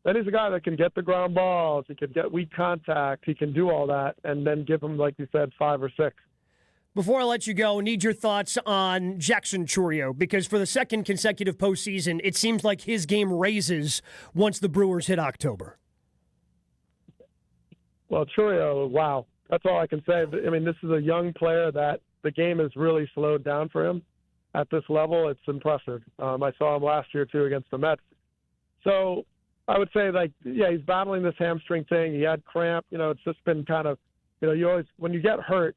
then he's a guy that can get the ground balls, he can get weak contact, he can do all that, and then give him, like you said, 5 or 6. Before I let you go, need your thoughts on Jackson Chourio, because for the second consecutive postseason, it seems like his game raises once the Brewers hit October. Well, Chourio, wow. That's all I can say. I mean, this is a young player that the game has really slowed down for him at this level. It's impressive. I saw him last year, too, against the Mets. So I would say, he's battling this hamstring thing. He had cramp. It's just been kind of, you always, when you get hurt,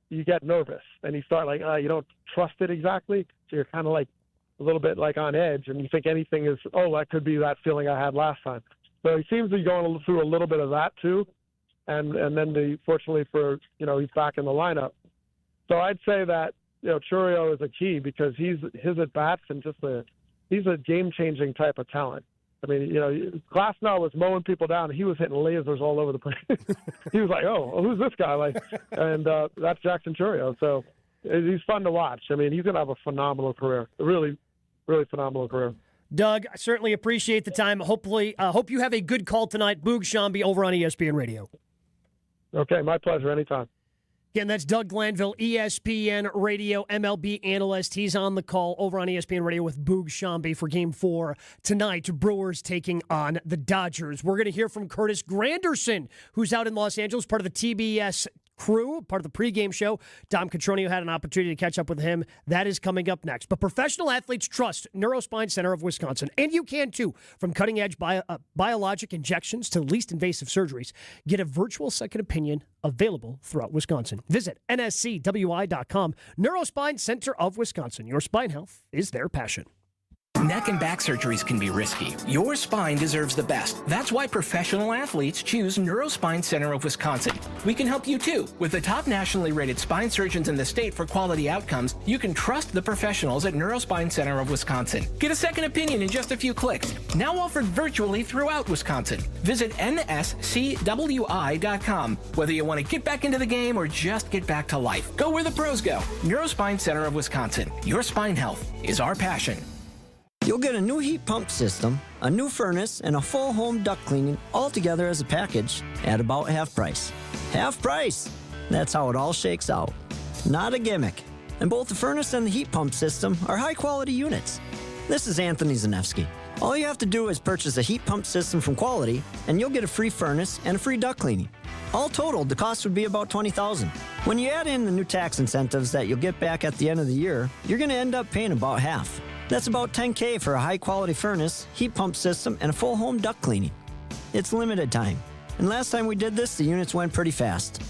you get nervous and you start you don't trust it exactly. So you're kind of a little bit on edge, and you think anything is, that could be that feeling I had last time. So he seems to be going through a little bit of that too. And then fortunately for, he's back in the lineup. So I'd say that, Chourio is a key because his at bats and he's a game changing type of talent. I mean, Glasnow was mowing people down. He was hitting lasers all over the place. He was like, who's this guy? And that's Jackson Chourio. So he's fun to watch. I mean, he's going to have a phenomenal career, a really, really phenomenal career. Doug, I certainly appreciate the time. Hopefully, hope you have a good call tonight. Boog Shambi over on ESPN Radio. Okay, my pleasure. Anytime. Again, that's Doug Glanville, ESPN Radio MLB analyst. He's on the call over on ESPN Radio with Boog Shambi for Game 4 tonight. Brewers taking on the Dodgers. We're going to hear from Curtis Granderson, who's out in Los Angeles, part of the TBS crew, part of the pregame show. Dom Cotroneo had an opportunity to catch up with him. That is coming up next. But professional athletes trust Neurospine Center of Wisconsin, and you can too. From cutting-edge biologic injections to least invasive surgeries, get a virtual second opinion available throughout Wisconsin. Visit nscwi.com. Neurospine Center of Wisconsin. Your spine health is their passion. Neck and back surgeries can be risky. Your spine deserves the best. That's why professional athletes choose Neurospine Center of Wisconsin. We can help you too. With the top nationally rated spine surgeons in the state for quality outcomes, you can trust the professionals at Neurospine Center of Wisconsin. Get a second opinion in just a few clicks. Now offered virtually throughout Wisconsin. Visit nscwi.com. Whether you want to get back into the game or just get back to life, go where the pros go. Neurospine Center of Wisconsin. Your spine health is our passion. You'll get a new heat pump system, a new furnace, and a full home duct cleaning all together as a package at about half price. Half price! That's how it all shakes out. Not a gimmick. And both the furnace and the heat pump system are high-quality units. This is Anthony Zanevsky. All you have to do is purchase a heat pump system from Quality, and you'll get a free furnace and a free duct cleaning. All totaled, the cost would be about $20,000. When you add in the new tax incentives that you'll get back at the end of the year, you're going to end up paying about half. That's about $10,000 for a high-quality furnace, heat pump system, and a full home duct cleaning. It's limited time. And last time we did this, the units went pretty fast.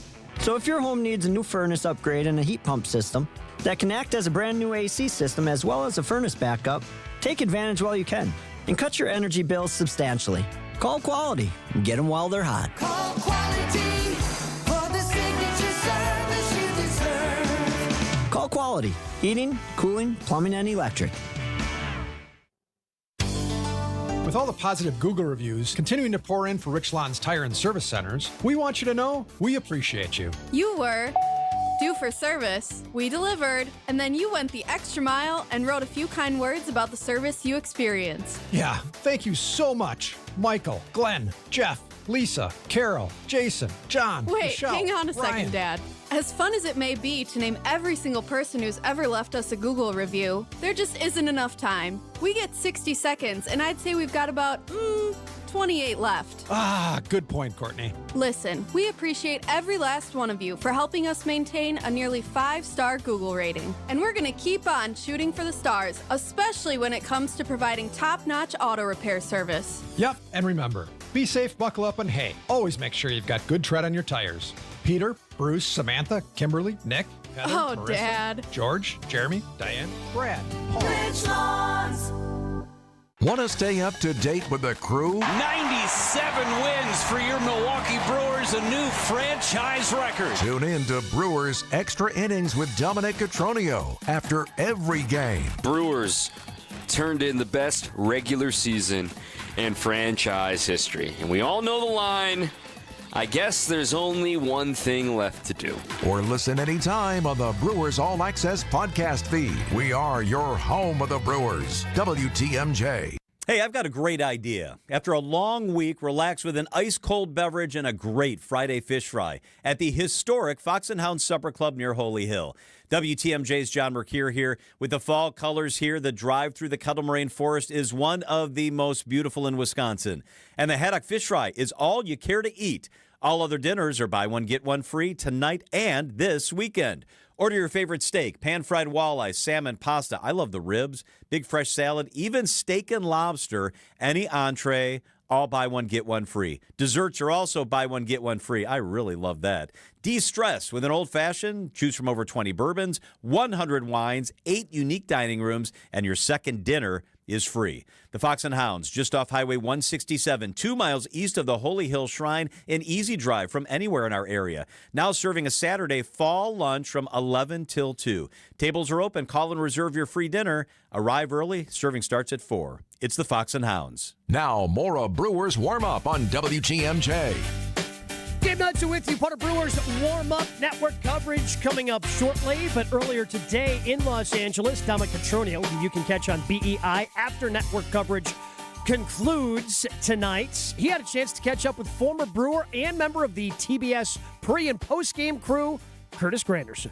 So if your home needs a new furnace upgrade and a heat pump system that can act as a brand new AC system as well as a furnace backup, take advantage while you can and cut your energy bills substantially. Call Quality and get them while they're hot. Call Quality for the signature service you deserve. Call Quality. Heating, cooling, plumbing, and electric. With all the positive Google reviews continuing to pour in for Rich Lawn's Tire and Service Centers, we want you to know we appreciate you. You were due for service, we delivered, and then you went the extra mile and wrote a few kind words about the service you experienced. Yeah, thank you so much. Michael, Glenn, Jeff, Lisa, Carol, Jason, John, Wait, Michelle, hang on a Ryan. second, Dad. As fun as it may be to name every single person who's ever left us a Google review, there just isn't enough time. We get 60 seconds, and I'd say we've got about 28 left. Ah, good point, Courtney. Listen, we appreciate every last one of you for helping us maintain a nearly 5-star Google rating. And we're going to keep on shooting for the stars, especially when it comes to providing top-notch auto repair service. Yep, and remember, be safe, buckle up, and hey, always make sure you've got good tread on your tires. Peter, Bruce, Samantha, Kimberly, Nick, Heather, Oh, Marissa, Dad. George, Jeremy, Diane, Brad, Paul. Rich Lawns. Want to stay up to date with the crew? 97 wins for your Milwaukee Brewers, a new franchise record. Tune in to Brewers Extra Innings with Dominic Cotroneo after every game. Brewers turned in the best regular season in franchise history. And we all know the line, I guess there's only one thing left to do. Or listen anytime on the Brewers All Access podcast feed. We are your home of the Brewers. WTMJ. Hey, I've got a great idea. After a long week, relax with an ice-cold beverage and a great Friday fish fry at the historic Fox and Hound Supper Club near Holy Hill. WTMJ's John Mercure here. With the fall colors here, the drive through the Kettle Moraine Forest is one of the most beautiful in Wisconsin. And the haddock fish fry is all you care to eat. All other dinners are buy one, get one free tonight and this weekend. Order your favorite steak, pan-fried walleye, salmon, pasta. I love the ribs, big fresh salad, even steak and lobster, any entree, all buy one, get one free. Desserts are also buy one, get one free. I really love that. De-stress with an old-fashioned, choose from over 20 bourbons, 100 wines, 8 unique dining rooms, and your second dinner is free. The Fox and Hounds, just off Highway 167, 2 miles east of the Holy Hill Shrine, an easy drive from anywhere in our area. Now serving a Saturday fall lunch from 11 till 2. Tables are open. Call and reserve your free dinner. Arrive early. Serving starts at 4. It's the Fox and Hounds. Now, more of Brewers Warm-Up on WTMJ. Dave Knudsen with you. Part of Brewers warm-up network coverage coming up shortly. But earlier today in Los Angeles, Dominic Cotroneo, who you can catch on BEI after network coverage concludes tonight. He had a chance to catch up with former Brewer and member of the TBS pre- and post-game crew, Curtis Granderson.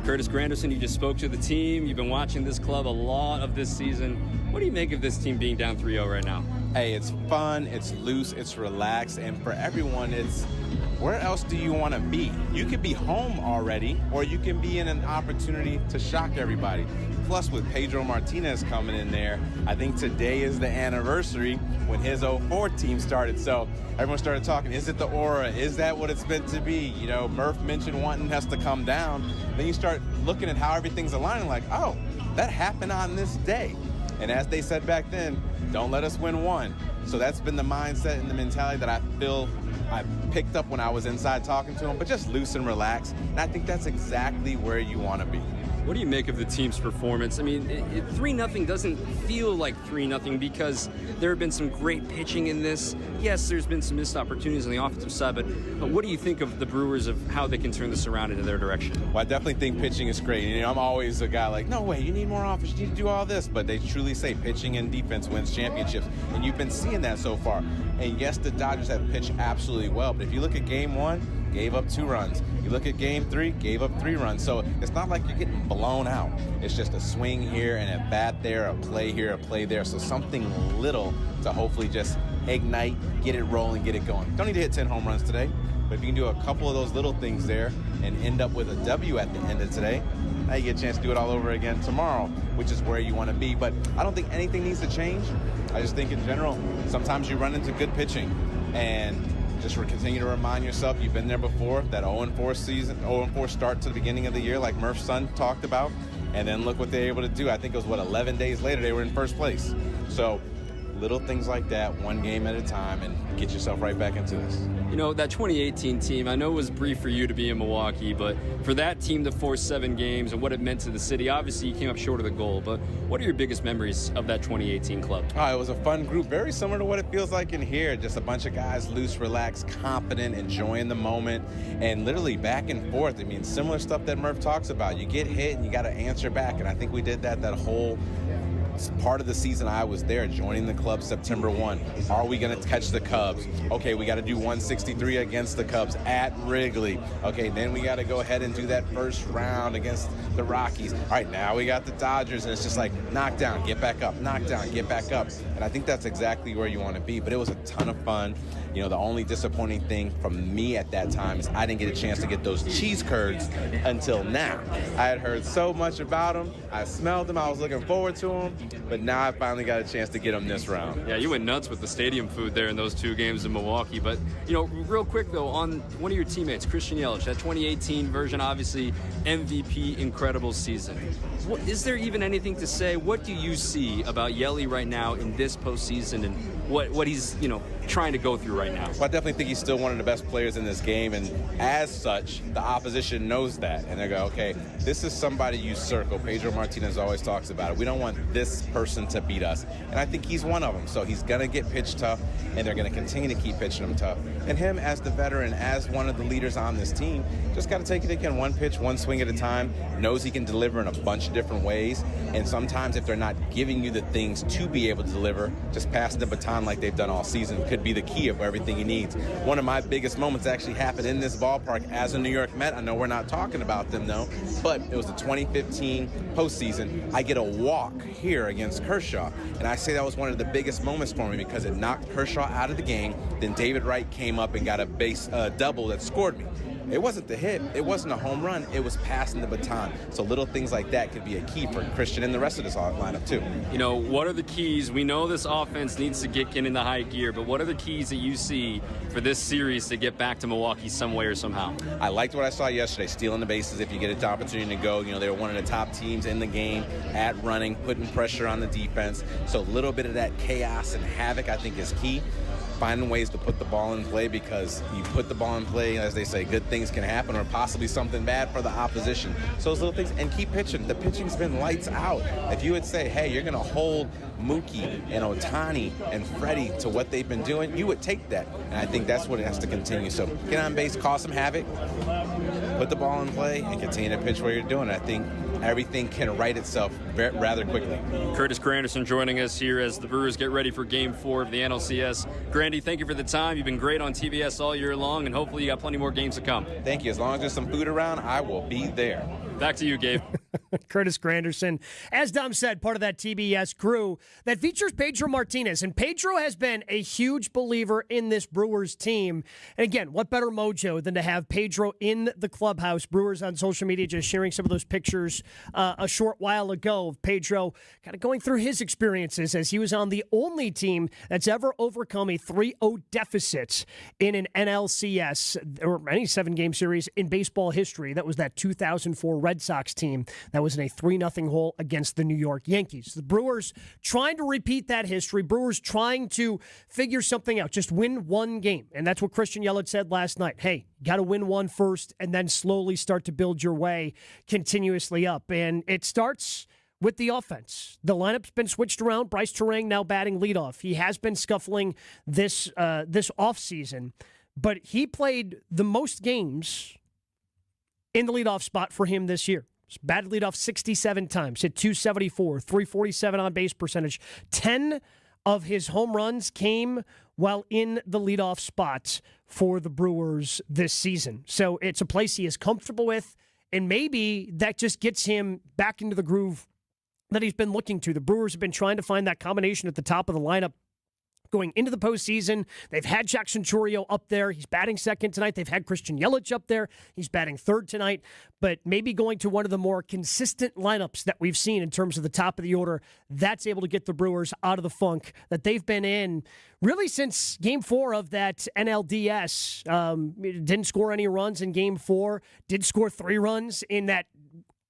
Curtis Granderson, you just spoke to the team. You've been watching this club a lot of this season. What do you make of this team being down 3-0 right now? Hey, it's fun, it's loose, it's relaxed, and for everyone, it's where else do you want to be? You could be home already, or you can be in an opportunity to shock everybody. Plus, with Pedro Martinez coming in there, I think today is the anniversary when his 04 team started. So everyone started talking, is it the aura? Is that what it's meant to be? You know, Murph mentioned wanting us to come down. Then you start looking at how everything's aligning like, oh, that happened on this day. And as they said back then, don't let us win one. So that's been the mindset and the mentality that I feel I picked up when I was inside talking to them, but just loose and relaxed. And I think that's exactly where you want to be. What do you make of the team's performance? I mean, 3-0 doesn't feel like 3-0 because there have been some great pitching in this. Yes, there's been some missed opportunities on the offensive side, but what do you think of the Brewers of how they can turn this around into their direction? Well, I definitely think pitching is great. You know, I'm always a guy like, no way, you need more offense, you need to do all this. But they truly say pitching and defense wins championships, and you've been seeing that so far. And yes, the Dodgers have pitched absolutely well, but if you look at Game 1, gave up 2 runs. You look at Game 3, gave up 3 runs. So it's not like you're getting blown out. It's just a swing here and a bat there, a play here, a play there. So something little to hopefully just ignite, get it rolling, get it going. Don't need to hit 10 home runs today, but if you can do a couple of those little things there and end up with a W at the end of today, now you get a chance to do it all over again tomorrow, which is where you want to be. But I don't think anything needs to change. I just think in general, sometimes you run into good pitching, and just continue to remind yourself you've been there before, that 0-4 start to the beginning of the year like Murph's son talked about, and then look what they were able to do. I think it was, 11 days later they were in first place. So little things like that, one game at a time, and get yourself right back into this. You know, that 2018 team, I know it was brief for you to be in Milwaukee, but for that team to force 7 games and what it meant to the city, obviously you came up short of the goal, but what are your biggest memories of that 2018 club? Oh, it was a fun group, very similar to what it feels like in here. Just a bunch of guys, loose, relaxed, confident, enjoying the moment, and literally back and forth. I mean, similar stuff that Murph talks about. You get hit and you got to answer back, and I think we did that whole part of the season I was there, joining the club September 1. Are we going to catch the Cubs? Okay, we got to do 163 against the Cubs at Wrigley. Okay, then we got to go ahead and do that first round against the Rockies. All right, now we got the Dodgers, and it's just like knock down, get back up, knock down, get back up. And I think that's exactly where you want to be. But it was a ton of fun. You know, the only disappointing thing from me at that time is I didn't get a chance to get those cheese curds until now. I had heard so much about them. I smelled them. I was looking forward to them. But now I finally got a chance to get them this round. Yeah, you went nuts with the stadium food there in those 2 games in Milwaukee. But, you know, real quick, though, on one of your teammates, Christian Yelich, that 2018 version, obviously MVP, incredible season. Is there even anything to say? What do you see about Yelly right now in this postseason and what he's, you know, trying to go through right now? Well, I definitely think he's still one of the best players in this game, and as such, the opposition knows that, and they go, okay, this is somebody you circle. Pedro Martinez always talks about it. We don't want this person to beat us, and I think he's one of them. So he's going to get pitched tough, and they're going to continue to keep pitching him tough. And him, as the veteran, as one of the leaders on this team, just got to take it again, one pitch, one swing at a time, knows he can deliver in a bunch of different ways, and sometimes if they're not giving you the things to be able to deliver, just passing the baton like they've done all season could be the key of everything he needs. One of my biggest moments actually happened in this ballpark as a New York Met. I know we're not talking about them, though, but it was the 2015 postseason. I get a walk here against Kershaw, and I say that was one of the biggest moments for me because it knocked Kershaw out of the game. Then David Wright came up and got a base double that scored me. It wasn't the hit. It wasn't a home run. It was passing the baton. So little things like that could be a key for Christian and the rest of this lineup, too. You know, what are the keys? We know this offense needs to get into high gear, but what are the keys that you see for this series to get back to Milwaukee some way or somehow? I liked what I saw yesterday, stealing the bases if you get an opportunity to go. You know, they were one of the top teams in the game at running, putting pressure on the defense. So a little bit of that chaos and havoc, I think, is key. Finding ways to put the ball in play, because you put the ball in play, as they say, good things can happen or possibly something bad for the opposition. So those little things, and keep pitching. The pitching's been lights out. If you would say, hey, you're going to hold Mookie and Ohtani and Freddie to what they've been doing, you would take that. And I think that's what it has to continue. So get on base, cause some havoc, put the ball in play, and continue to pitch where you're doing it. I think everything can right itself rather quickly. Curtis Granderson joining us here as the Brewers get ready for Game 4 of the NLCS. Grandy, thank you for the time. You've been great on TBS all year long, and hopefully you got plenty more games to come. Thank you. As long as there's some food around, I will be there. Back to you, Gabe. Curtis Granderson, as Dom said, part of that TBS crew that features Pedro Martinez. And Pedro has been a huge believer in this Brewers team. And again, what better mojo than to have Pedro in the clubhouse? Brewers on social media just sharing some of those pictures a short while ago of Pedro kind of going through his experiences as he was on the only team that's ever overcome a 3-0 deficit in an NLCS or any 7-game series in baseball history. That was that 2004 Red Sox team that That was in a 3-0 hole against the New York Yankees. The Brewers trying to repeat that history. Brewers trying to figure something out. Just win one game. And that's what Christian Yelich said last night. Hey, got to win one first and then slowly start to build your way continuously up. And it starts with the offense. The lineup's been switched around. Bryce Terang now batting leadoff. He has been scuffling this offseason, but he played the most games in the leadoff spot for him this year. He's batted leadoff 67 times, hit .274, .347 on base percentage. 10 of his home runs came while in the leadoff spot for the Brewers this season. So it's a place he is comfortable with, and maybe that just gets him back into the groove that he's been looking to. The Brewers have been trying to find that combination at the top of the lineup going into the postseason. They've had Jackson Chourio up there. He's batting second tonight. They've had Christian Yelich up there. He's batting third tonight. But maybe going to one of the more consistent lineups that we've seen in terms of the top of the order, that's able to get the Brewers out of the funk that they've been in really since Game 4 of that NLDS. Didn't score any runs in Game 4. Did score 3 runs in that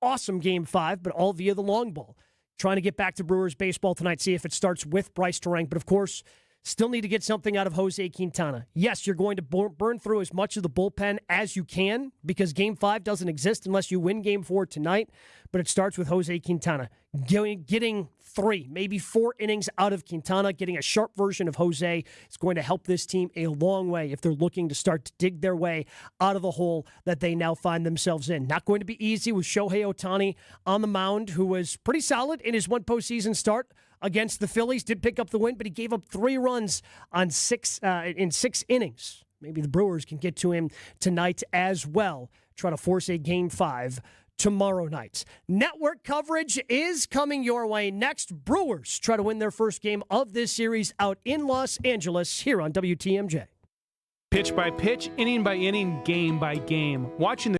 awesome Game 5, but all via the long ball. Trying to get back to Brewers baseball tonight, see if it starts with Bryce Terang. But, of course, still need to get something out of Jose Quintana. Yes, you're going to burn through as much of the bullpen as you can because Game 5 doesn't exist unless you win Game 4 tonight. But it starts with Jose Quintana getting 3, maybe 4 innings out of Quintana. Getting a sharp version of Jose is going to help this team a long way if they're looking to start to dig their way out of the hole that they now find themselves in. Not going to be easy with Shohei Ohtani on the mound, who was pretty solid in his one postseason start against the Phillies. Did pick up the win, but he gave up 3 runs on 6 innings. Maybe the Brewers can get to him tonight as well. Try to force a Game 5 tomorrow night. Network coverage is coming your way next. Brewers try to win their first game of this series out in Los Angeles here on WTMJ. Pitch by pitch, inning by inning, game by game. Watching the